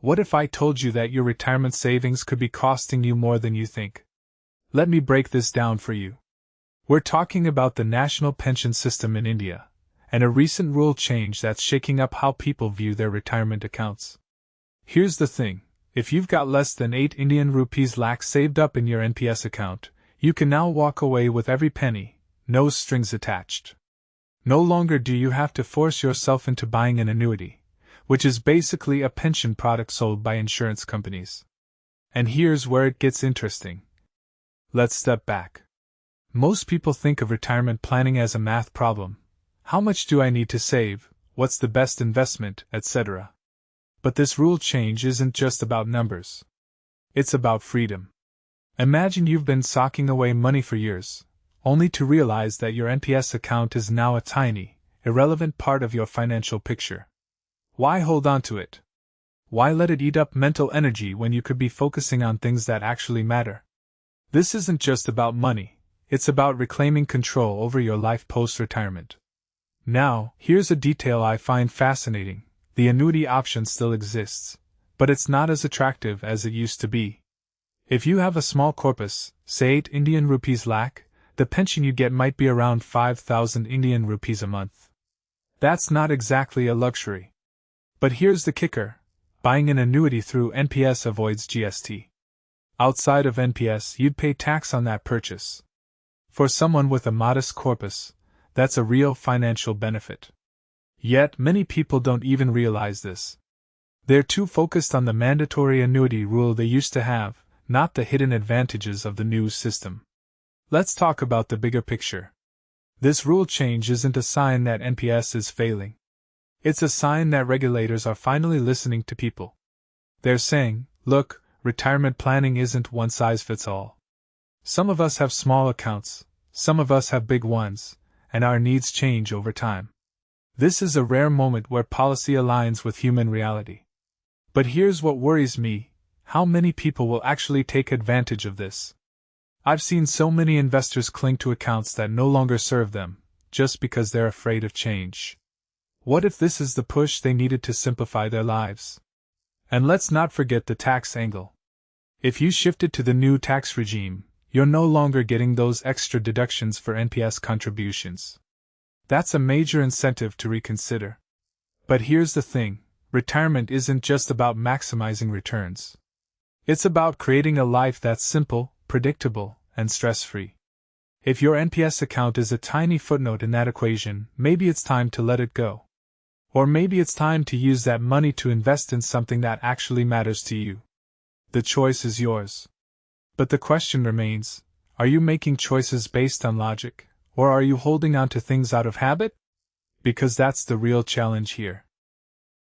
What if I told you that your retirement savings could be costing you more than you think? Let me break this down for you. We're talking about the national pension system in India, and a recent rule change that's shaking up how people view their retirement accounts. Here's the thing, if you've got less than 8 Indian rupees lakhs saved up in your NPS account, you can now walk away with every penny, no strings attached. No longer do you have to force yourself into buying an annuity, which is basically a pension product sold by insurance companies. And here's where it gets interesting. Let's step back. Most people think of retirement planning as a math problem. How much do I need to save? What's the best investment, etc. But this rule change isn't just about numbers. It's about freedom. Imagine you've been socking away money for years, only to realize that your NPS account is now a tiny, irrelevant part of your financial picture. Why hold on to it? Why let it eat up mental energy when you could be focusing on things that actually matter? This isn't just about money, it's about reclaiming control over your life post-retirement. Now, here's a detail I find fascinating. The annuity option still exists, but it's not as attractive as it used to be. If you have a small corpus, say 8 Indian rupees lakh, the pension you get might be around 5,000 Indian rupees a month. That's not exactly a luxury. But here's the kicker, buying an annuity through NPS avoids GST. Outside of NPS, you'd pay tax on that purchase. For someone with a modest corpus, that's a real financial benefit. Yet, many people don't even realize this. They're too focused on the mandatory annuity rule they used to have, not the hidden advantages of the new system. Let's talk about the bigger picture. This rule change isn't a sign that NPS is failing. It's a sign that regulators are finally listening to people. They're saying, look, retirement planning isn't one size fits all. Some of us have small accounts, some of us have big ones, and our needs change over time. This is a rare moment where policy aligns with human reality. But here's what worries me, how many people will actually take advantage of this? I've seen so many investors cling to accounts that no longer serve them, just because they're afraid of change. What if this is the push they needed to simplify their lives? And let's not forget the tax angle. If you shifted to the new tax regime, you're no longer getting those extra deductions for NPS contributions. That's a major incentive to reconsider. But here's the thing, retirement isn't just about maximizing returns. It's about creating a life that's simple, predictable, and stress-free. If your NPS account is a tiny footnote in that equation, maybe it's time to let it go. Or maybe it's time to use that money to invest in something that actually matters to you. The choice is yours. But the question remains, are you making choices based on logic, or are you holding on to things out of habit? Because that's the real challenge here.